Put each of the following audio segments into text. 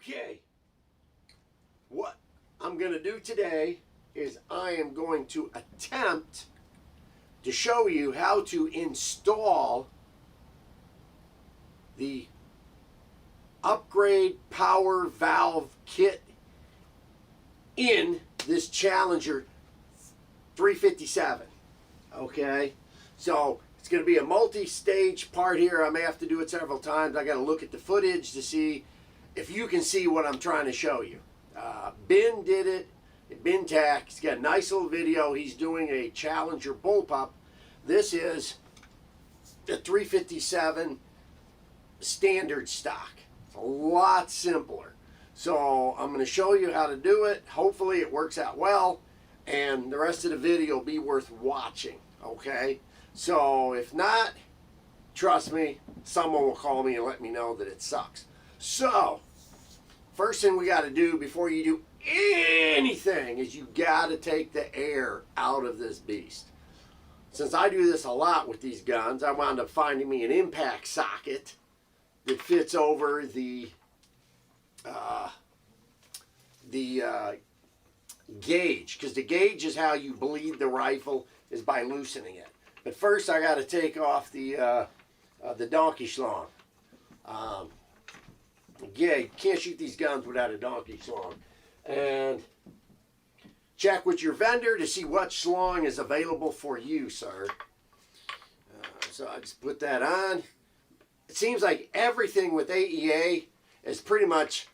Okay, what I'm going to do today is I am going to attempt to show you how to install the upgrade power valve kit in this Challenger 357. Okay, so it's going to be a multi-stage part here. I may have to do it several times. I got to look at the footage to see if you can see what I'm trying to show you. Ben did it at Ben Tack. He's got a nice little video. He's doing a Challenger bullpup. This is the 357 standard stock. It's a lot simpler. So I'm going to show you how to do it. Hopefully it works out well, and the rest of the video will be worth watching. Okay? So if not, trust me, someone will call me and let me know that it sucks. So, first thing we got to do before you do anything is you got to take the air out of this beast. Since I do this a lot with these guns, I wound up finding me an impact socket that fits over the gauge, because the gauge is how you bleed the rifle, is by loosening it. But first I got to take off the donkey schlong. Yeah, you can't shoot these guns without a donkey schlong. And check with your vendor to see what schlong is available for you, sir. So I just put that on. It seems like everything with AEA is pretty much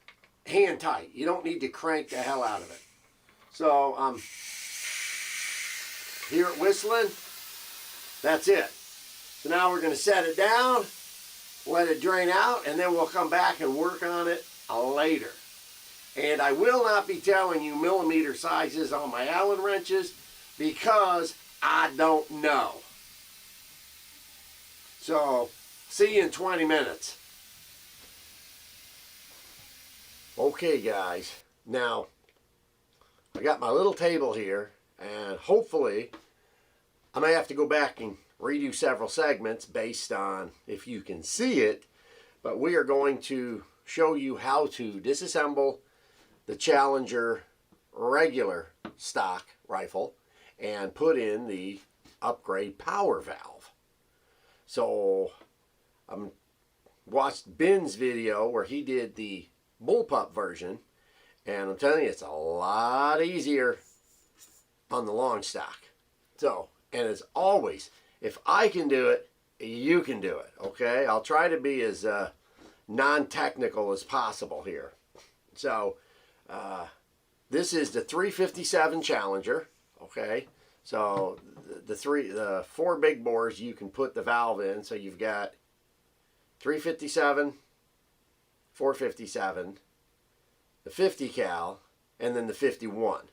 hand tight. You don't need to crank the hell out of it. So hear it whistling. That's it. So now we're going to set it down, let it drain out, and then we'll come back and work on it later. And I will not be telling you millimeter sizes on my Allen wrenches because I don't know. So, see you in 20 minutes. Okay, guys. Now, I got my little table here, and hopefully I may have to go back and redo several segments based on if you can see it, but we are going to show you how to disassemble the Challenger regular stock rifle and put in the upgrade power valve. So I watched Ben's video where he did the bullpup version, and I'm telling you, it's a lot easier on the long stock. So, and as always, if I can do it, you can do it, okay? I'll try to be as non-technical as possible here. So, this is the 357 Challenger, okay? So, the four big bores you can put the valve in. So you've got 357, 457, the 50 cal, and then the 51.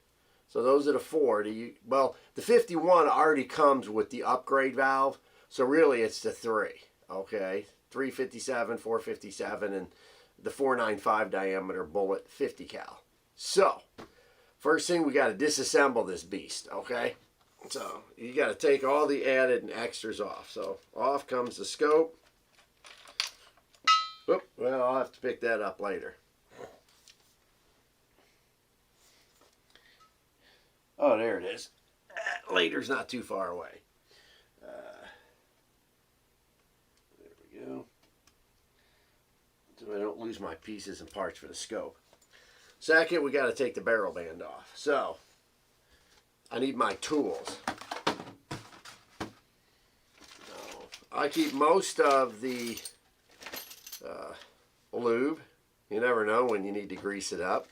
So those are the four. Well, the 51 already comes with the upgrade valve, so really it's the three, okay? 357, 457, and the 495 diameter bullet 50 cal. So, first thing, we got to disassemble this beast, okay? So, you got to take all the added and extras off. So, off comes the scope. Oop, well, I'll have to pick that up later. Oh, there it is. Later's not too far away. There we go. So I don't lose my pieces and parts for the scope. Second, we got to take the barrel band off. So, I need my tools. So, I keep most of the lube. You never know when you need to grease it up.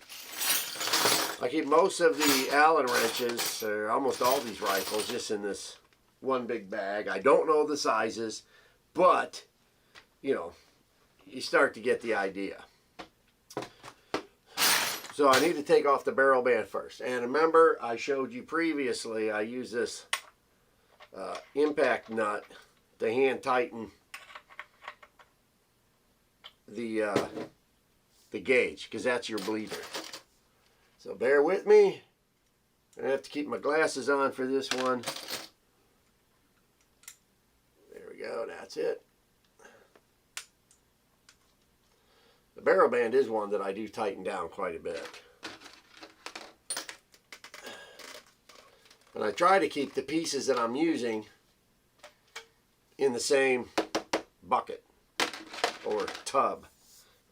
I keep most of the Allen wrenches, or almost all these rifles, just in this one big bag. I don't know the sizes, but, you know, you start to get the idea. So I need to take off the barrel band first. And remember, I showed you previously, I use this impact nut to hand tighten the gauge, because that's your bleeder. So bear with me. I have to keep my glasses on for this one. There we go, that's it. The barrel band is one that I do tighten down quite a bit. And I try to keep the pieces that I'm using in the same bucket or tub.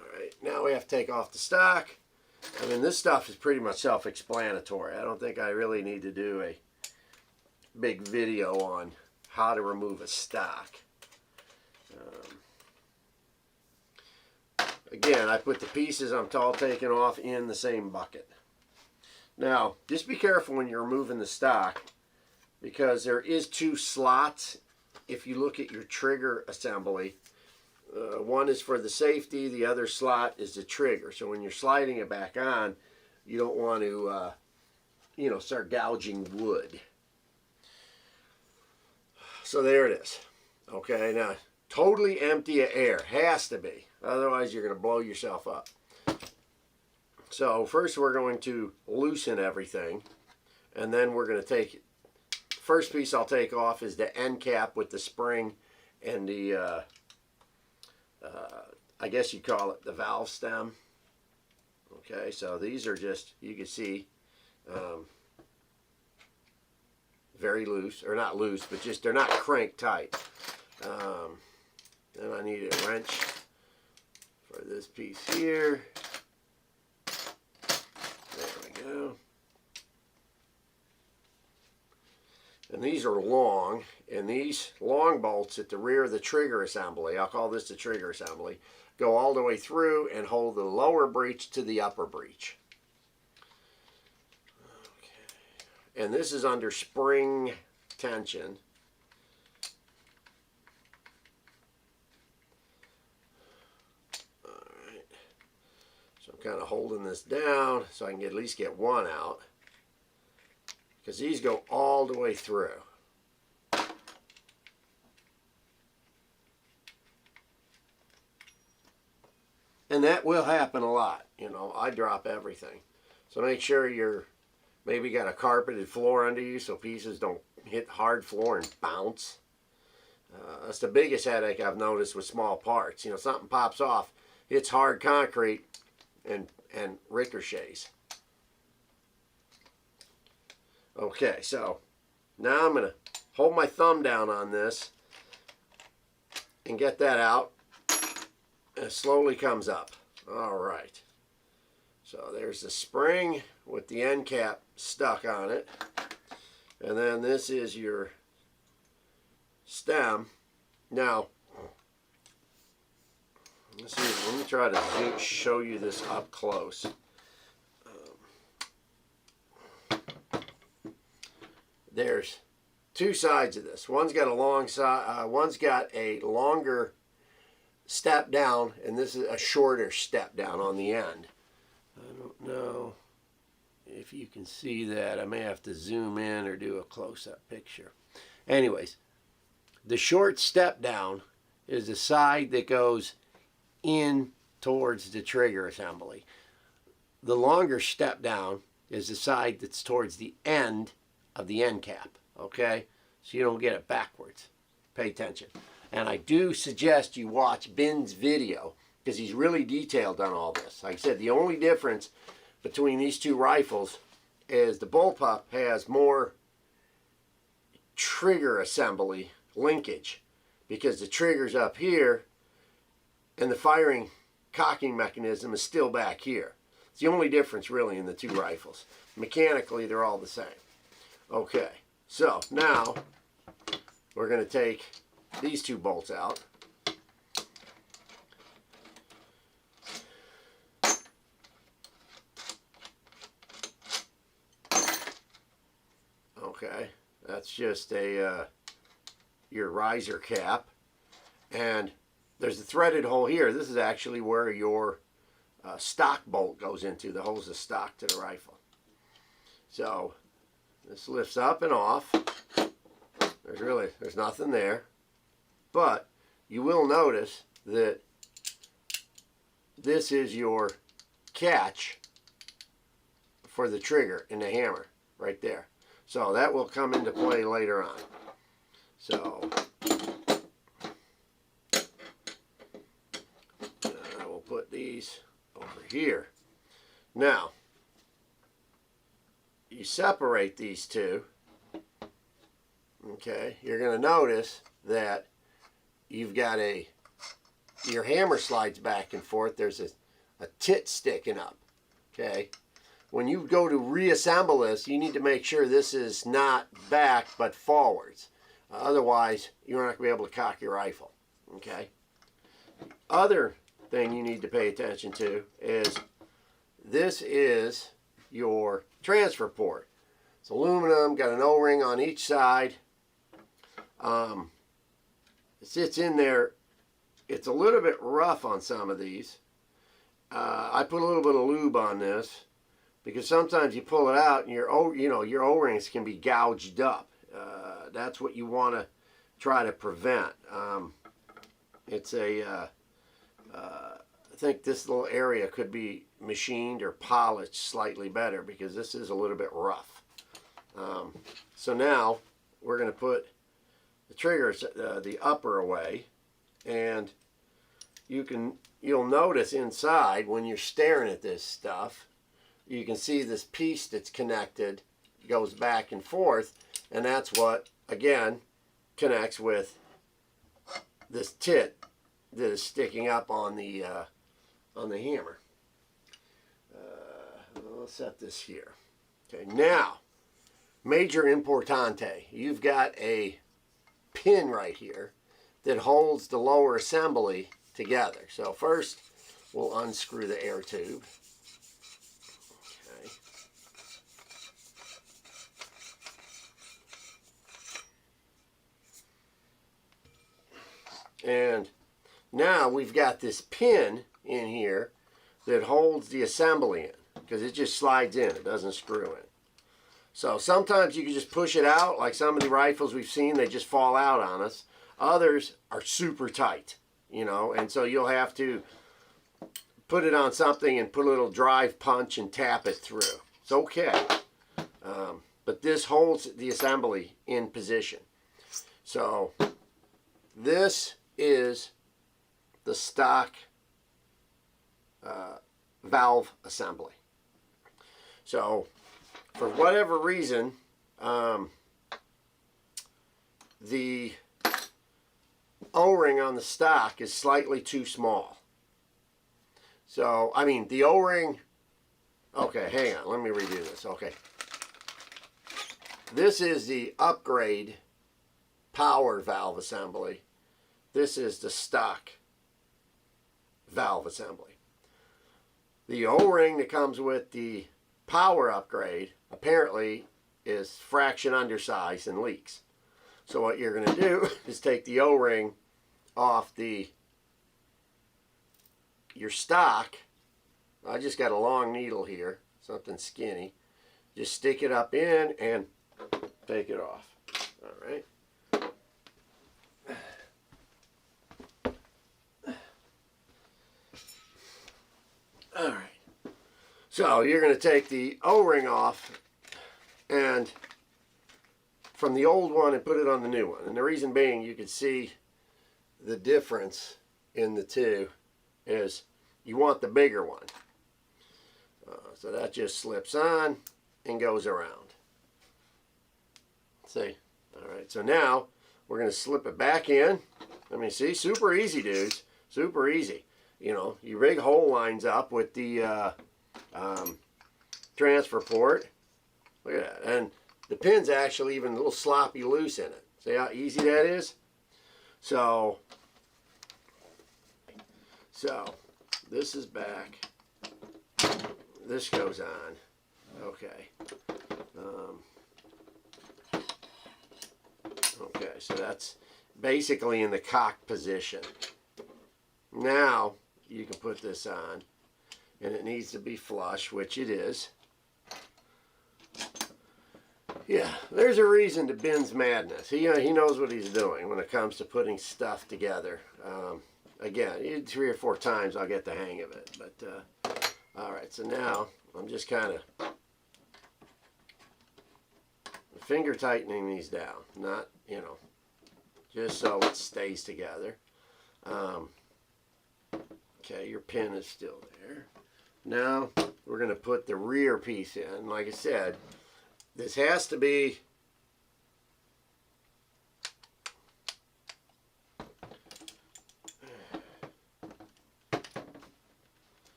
Alright, now we have to take off the stock. I mean, this stuff is pretty much self-explanatory. I don't think I really need to do a big video on how to remove a stock. Again, I put the pieces I'm all taking off in the same bucket. Now, just be careful when you're removing the stock, because there is 2 slots if you look at your trigger assembly. One is for the safety, the other slot is the trigger. So when you're sliding it back on, you don't want to, you know, start gouging wood. So there it is. Okay, now totally empty of air. Has to be. Otherwise, you're going to blow yourself up. So first we're going to loosen everything. And then we're going to take, first piece I'll take off is the end cap with the spring and the, I guess you call it the valve stem. Okay, so these are just, you can see, very loose, or not loose, but just they're not crank tight. Then I need a wrench for this piece here. There we go. And these are long, and these long bolts at the rear of the trigger assembly, I'll call this the trigger assembly, go all the way through and hold the lower breech to the upper breech. Okay. And this is under spring tension. Alright. So I'm kind of holding this down so I can at least get one out, because these go all the way through. And that will happen a lot. You know, I drop everything. So make sure you're maybe got a carpeted floor under you so pieces don't hit hard floor and bounce. That's the biggest headache I've noticed with small parts. You know, something pops off, hits hard concrete and ricochets. Okay, so now I'm going to hold my thumb down on this and get that out. And it slowly comes up. All right. So there's the spring with the end cap stuck on it. And then this is your stem. Now, let me try to show you this up close. There's 2 sides of this. One's got a long side, one's got a longer step down, and this is a shorter step down on the end. I don't know if you can see that. I may have to zoom in or do a close-up picture. Anyways, the short step down is the side that goes in towards the trigger assembly. The longer step down is the side that's towards the end of the end cap, okay? So you don't get it backwards. Pay attention. And I do suggest you watch Ben's video, because he's really detailed on all this. Like I said, the only difference between these 2 rifles is the bullpup has more trigger assembly linkage, because the trigger's up here and the firing cocking mechanism is still back here. It's the only difference really in the 2 rifles. Mechanically, they're all the same. Okay, so now we're going to take these 2 bolts out. Okay, that's just a your riser cap, and there's a threaded hole here. This is actually where your stock bolt goes into, that holds the stock to the rifle. So this lifts up and off. There's nothing there. But you will notice that this is your catch for the trigger and the hammer right there. So that will come into play later on. So I will put these these over here. Now, you separate these two. Okay, you're going to notice that you've got your hammer slides back and forth. There's a tit sticking up. Okay, when you go to reassemble this, you need to make sure this is not back but forwards. Otherwise, you're not going to be able to cock your rifle. Okay. Other thing you need to pay attention to is this is your transfer port. It's aluminum, got an O-ring on each side. It sits in there. It's a little bit rough on some of these. I put a little bit of lube on this because sometimes you pull it out and your O-rings can be gouged up. That's what you want to try to prevent. I think this little area could be machined or polished slightly better because this is a little bit rough. So now we're going to put the triggers, the upper away, and you'll notice inside when you're staring at this stuff, you can see this piece that's connected goes back and forth, and that's what again connects with this tit that is sticking up on the hammer. Let's set this here. Okay, now, major importante. You've got a pin right here that holds the lower assembly together. So first, we'll unscrew the air tube. Okay. And now we've got this pin in here that holds the assembly in because it just slides in. It doesn't screw in. So sometimes you can just push it out, like some of the rifles we've seen, they just fall out on us. Others are super tight, you know, and so you'll have to put it on something and put a little drive punch and tap it through. It's okay. But this holds the assembly in position. So this is the stock valve assembly. So for whatever reason, the O-ring on the stock is slightly too small. So, I mean, the O-ring, okay, hang on, let me redo this. Okay. This is the upgrade power valve assembly. This is the stock valve assembly. The O-ring that comes with the power upgrade apparently is fraction undersized and leaks. So what you're going to do is take the O-ring off your stock. I just got a long needle here, something skinny. Just stick it up in and take it off. All right. All right. So you're going to take the O-ring off and from the old one and put it on the new one. And the reason being, you can see the difference in the two is you want the bigger one. So that just slips on and goes around. See? All right. So now we're going to slip it back in. I mean, see, super easy, dudes. Super easy. You know, your rig hole lines up with the transfer port. Look at that. And the pin's actually even a little sloppy loose in it. See how easy that is? So this is back. This goes on. Okay. Okay, so that's basically in the cock position. Now you can put this on, and it needs to be flush, which it is. Yeah, there's a reason to Ben's madness. He knows what he's doing when it comes to putting stuff together. Again, 3 or 4 times I'll get the hang of it. But all right, so now I'm just kind of finger tightening these down, not, you know, just so it stays together. Okay, your pin is still there. Now we're going to put the rear piece in. Like I said, this has to be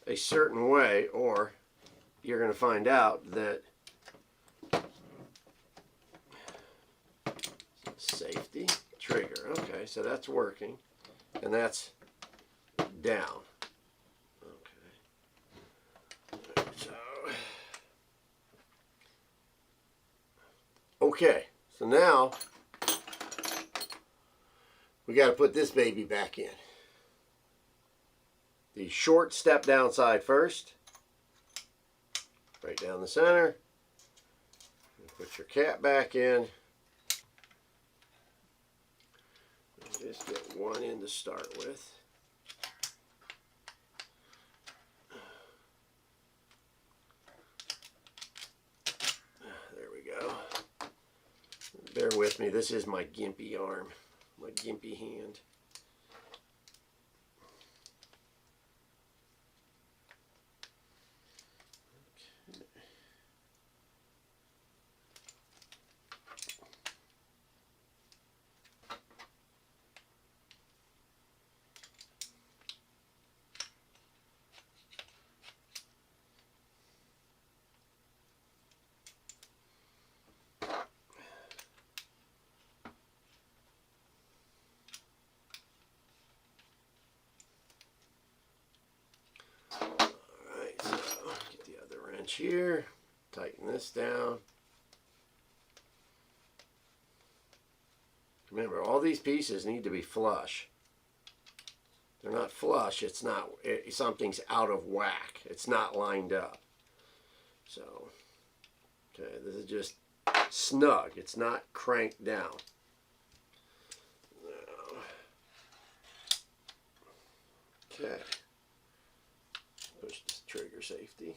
a certain way, or you're going to find out that safety trigger. Okay, so that's working, and that's down. Okay, so now we got to put this baby back in. The short step down side first, right down the center. Put your cap back in. Just get one in to start with. There we go. Bear with me, this is my gimpy arm, my gimpy hand. Here, tighten this down. Remember, all these pieces need to be flush. They're not flush, it's not, something's out of whack. It's not lined up. So, okay, this is just snug. It's not cranked down. Now, okay. Push this trigger safety.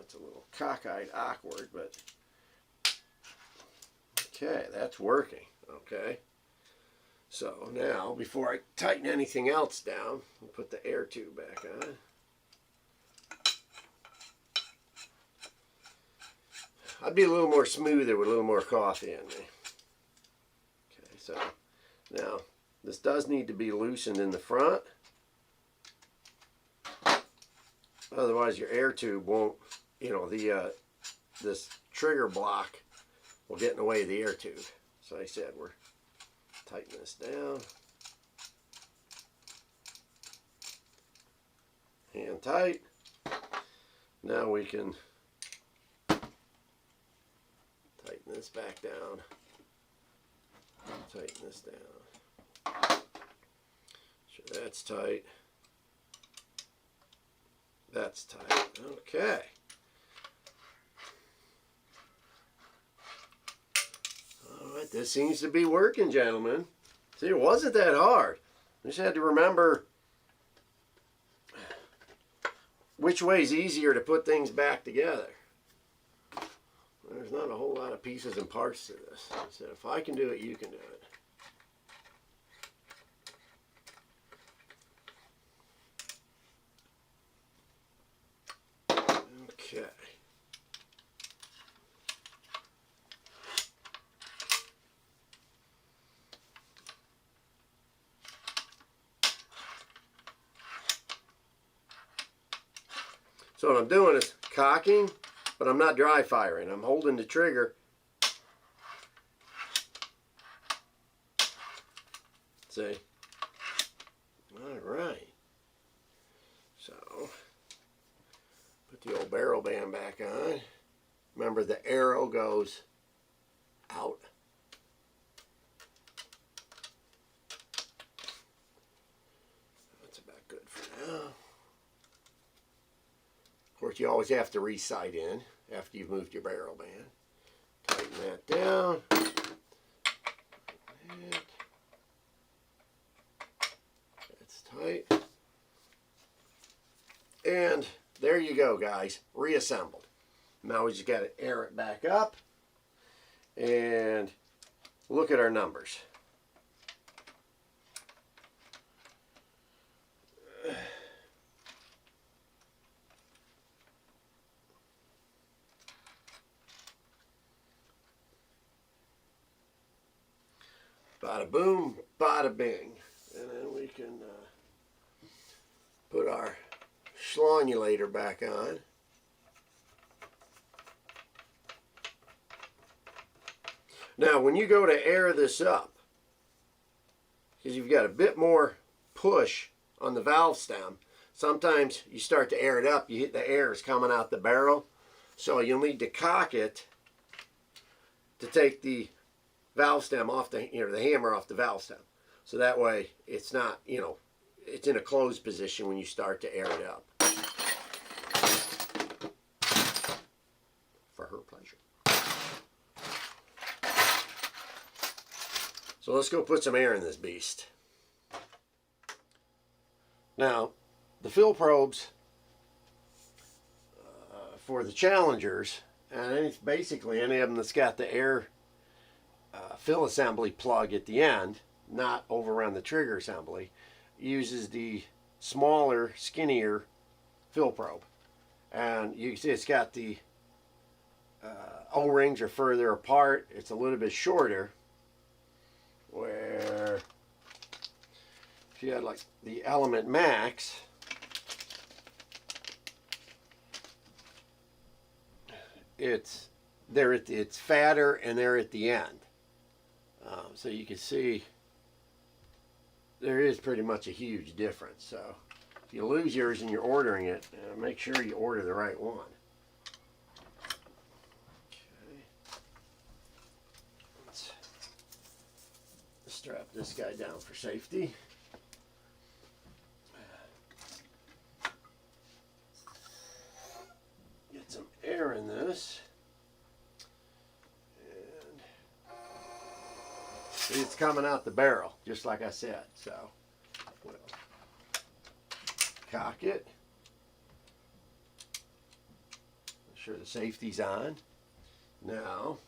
It's a little cockeyed awkward, but okay, that's working. Okay, so now before I tighten anything else down, I'll put the air tube back on. I'd be a little more smoother with a little more coffee in me. Okay, so now this does need to be loosened in the front. Otherwise your air tube won't, you know, this trigger block will get in the way of the air tube. So I said we're tightening this down. Hand tight. Now we can tighten this back down. Tighten this down. Sure that's tight. That's tight. Okay. All right, this seems to be working, gentlemen. See, it wasn't that hard. I just had to remember which way is easier to put things back together. There's not a whole lot of pieces and parts to this. I said, if I can do it, you can do it. Okay. So what I'm doing is cocking, but I'm not dry firing. I'm holding the trigger. See? All right. So, put the old barrel band back on. Remember, the arrow goes out. That's about good for now. Of course, you always have to re-sight in after you've moved your barrel band. Tighten that down. That's tight. And there you go, guys. Reassembled. Now we just got to air it back up. And look at our numbers. Bada boom, bada bing. And then we can put our schlongulator back on. Now, when you go to air this up, because you've got a bit more push on the valve stem, sometimes you start to air it up, you hit the air is coming out the barrel. So you'll need to cock it to take the valve stem off the hammer off the valve stem. So that way it's not, it's in a closed position when you start to air it up. For her pleasure. So let's go put some air in this beast. Now, the fill probes for the Challengers, and it's basically any of them that's got the air fill assembly plug at the end, not over around the trigger assembly, uses the smaller, skinnier fill probe. And you can see it's got the O-rings are further apart. It's a little bit shorter. Where if you had like the Element Max, it's fatter and they're at the end. So you can see there is pretty much a huge difference. So if you lose yours and you're ordering it, make sure you order the right one. Strap this guy down for safety. Get some air in this. And see, it's coming out the barrel, just like I said. So we'll cock it. Make sure the safety's on. Now,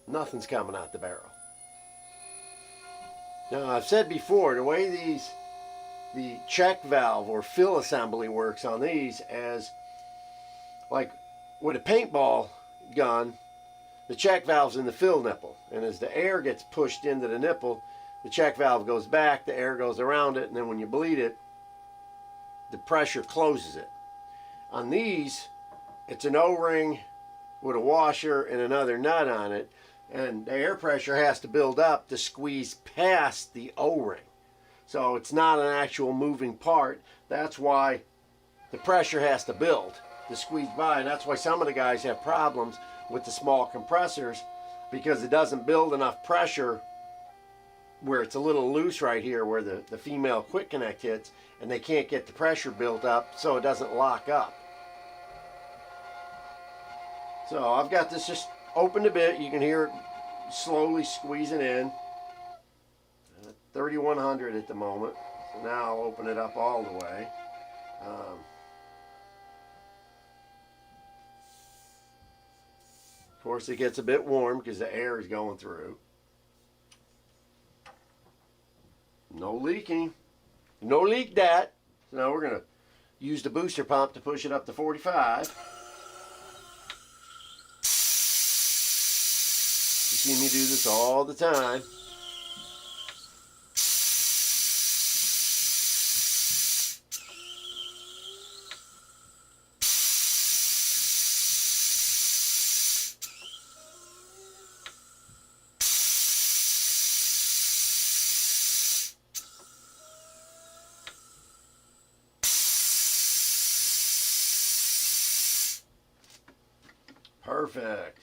nothing's coming out the barrel. Now, I've said before, the way the check valve or fill assembly works on these, as like with a paintball gun, the check valve's in the fill nipple, and as the air gets pushed into the nipple, the check valve goes back, the air goes around it, and then when you bleed it, the pressure closes it. On these, it's an O-ring with a washer and another nut on it, and the air pressure has to build up to squeeze past the O-ring. So it's not an actual moving part. That's why the pressure has to build to squeeze by, and that's why some of the guys have problems with the small compressors, because it doesn't build enough pressure where it's a little loose right here where the female quick connect hits, and they can't get the pressure built up so it doesn't lock up. So I've got this just opened a bit. You can hear it slowly squeezing in. 3100 at the moment. So now I'll open it up all the way. Of course, it gets a bit warm because the air is going through. No leaking. No leak that. So now we're going to use the booster pump to push it up to 45. You see me do this all the time. Perfect.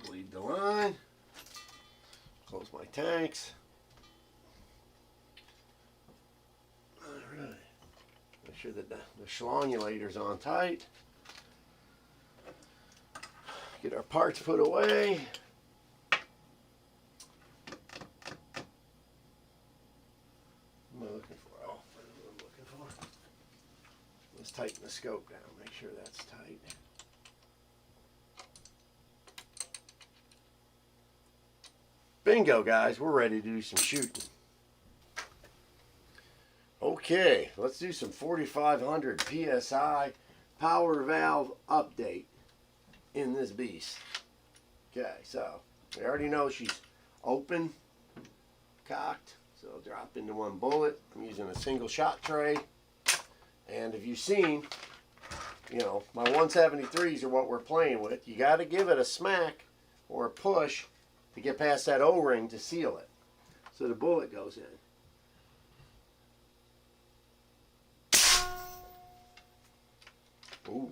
Bleed the line. Close my tanks. Alright. Make sure that the schlongulator's on tight. Get our parts put away. What am I looking for? Oh, what am I looking for? Let's tighten the scope down. Make sure that's tight. Bingo, guys. We're ready to do some shooting. Okay, let's do some 4,500 PSI power valve update. in this beast. Okay, so we already know she's open, cocked, so I'll drop into one bullet. I'm using a single shot tray, and if you've seen, you know, my 173s are what we're playing with. You got to give it a smack or a push to get past that O-ring to seal it. So the bullet goes in. Ooh.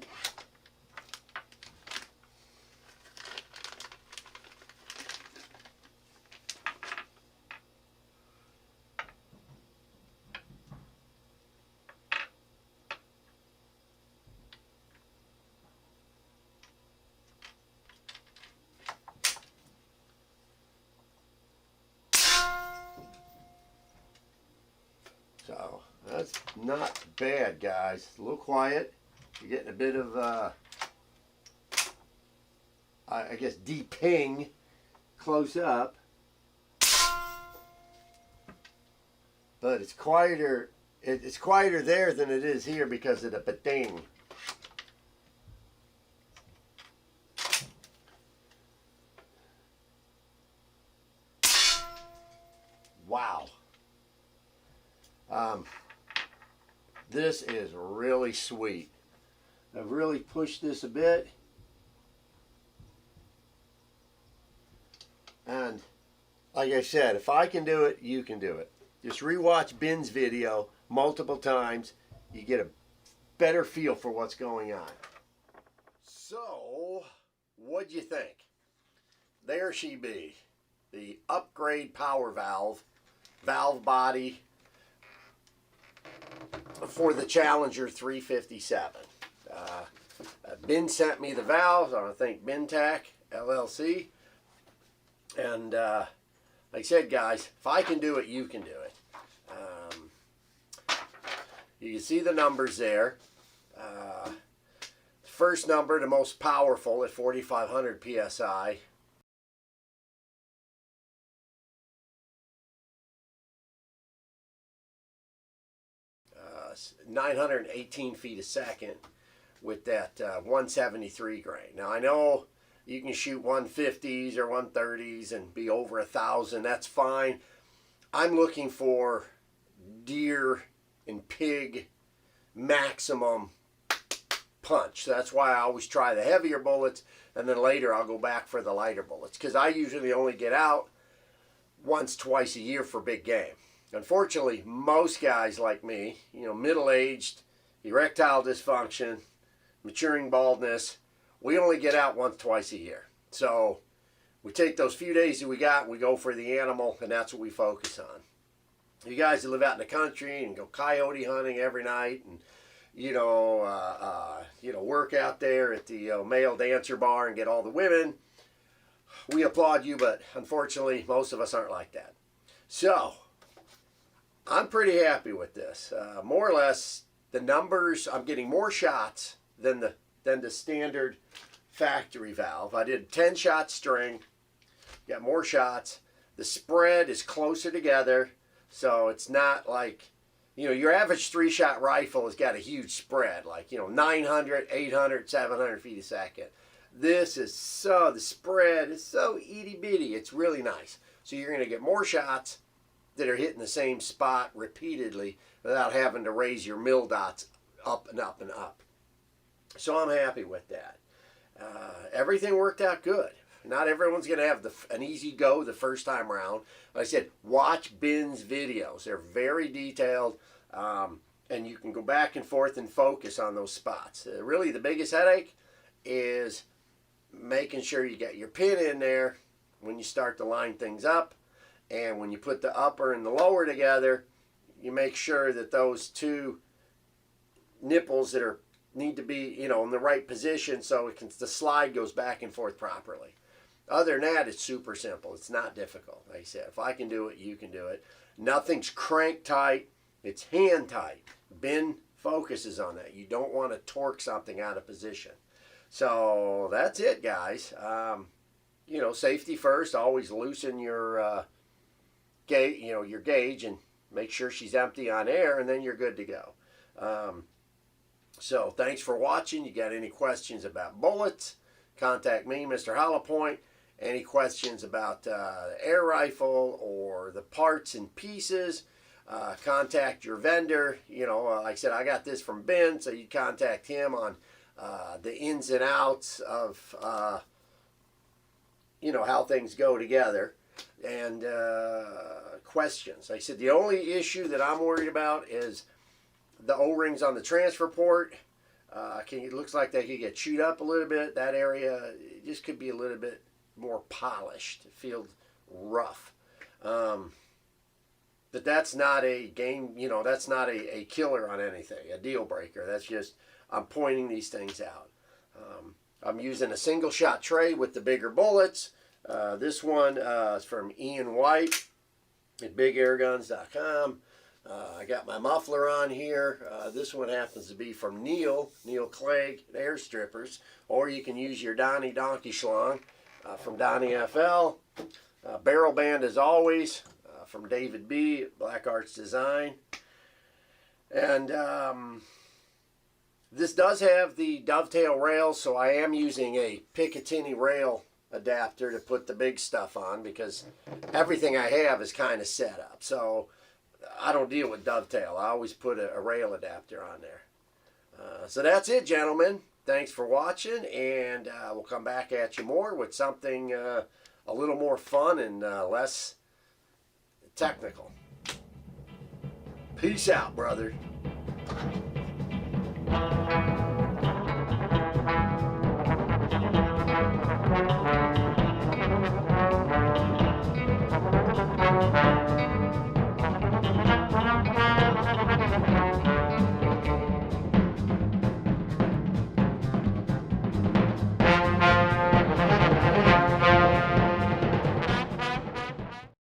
So that's not bad, guys. It's a little quiet. You're getting a bit of, I guess, de-ping close up. But it's quieter. It's quieter there than it is here because of the ba-ding. Wow. This is really sweet. I've really pushed this a bit. And like I said, if I can do it, you can do it. Just rewatch Ben's video multiple times. You get a better feel for what's going on. So, what'd you think? There she be. The upgrade power valve body for the Challenger 357. Ben sent me the valves. I want to thank Bentac LLC. And like I said, guys, if I can do it, you can do it. You can see the numbers there. First number, the most powerful at 4,500 PSI. 918 feet a second with that 173 grain. Now I know you can shoot 150s or 130s and be over 1,000. That's fine. I'm looking for deer and pig maximum punch. So that's why I always try the heavier bullets, and then later I'll go back for the lighter bullets, because I usually only get out once, twice a year for big game. Unfortunately, most guys like me, you know, middle-aged, erectile dysfunction, maturing baldness, we only get out once, twice a year. So we take those few days that we got and we go for the animal, and that's what we focus on. You guys that live out in the country and go coyote hunting every night and, work out there at the male dancer bar and get all the women, we applaud you, but unfortunately, most of us aren't like that. So I'm pretty happy with this. More or less, the numbers, I'm getting more shots than the standard factory valve. I did 10-shot string, got more shots. The spread is closer together, so it's not like, your average 3-shot rifle has got a huge spread, like, 900, 800, 700 feet a second. This is the spread is so itty-bitty. It's really nice. So you're going to get more shots that are hitting the same spot repeatedly without having to raise your mil dots up and up and up. So I'm happy with that. Everything worked out good. Not everyone's going to have an easy go the first time around. Like I said, watch Ben's videos. They're very detailed, and you can go back and forth and focus on those spots. Really, the biggest headache is making sure you get your pin in there when you start to line things up. And when you put the upper and the lower together, you make sure that those two nipples that need to be, in the right position so the slide goes back and forth properly. Other than that, it's super simple. It's not difficult. Like I said, if I can do it, you can do it. Nothing's crank tight. It's hand tight. Ben focuses on that. You don't want to torque something out of position. So that's it, guys. Safety first. Always loosen your your gauge and make sure she's empty on air, and then you're good to go. So thanks for watching. You got any questions about bullets, contact me, Mr. Hollow. Any questions about the air rifle or the parts and pieces, contact your vendor. You know, like I said, I got this from Ben, so you contact him on the ins and outs of, you know, how things go together. And questions. Like I said, the only issue that I'm worried about is the O-rings on the transfer port. It looks like they could get chewed up a little bit. That area just could be a little bit more polished. It feels rough. But that's not a game, you know, that's not a killer on anything, a deal breaker. That's just, I'm pointing these things out. I'm using a single shot tray with the bigger bullets. This one is from Ian White at BigAirGuns.com. I got my muffler on here. This one happens to be from Neil Clegg at Air Strippers. Or you can use your Donnie Donkey Schlong from Donnie FL. Barrel band as always from David B. at Black Arts Design. And this does have the dovetail rails, so I am using a Picatinny rail adapter to put the big stuff on because everything I have is kind of set up. So I don't deal with dovetail. I always put a rail adapter on there. So that's it, gentlemen. Thanks for watching, and we'll come back at you more with something a little more fun and less technical. Peace out, brother.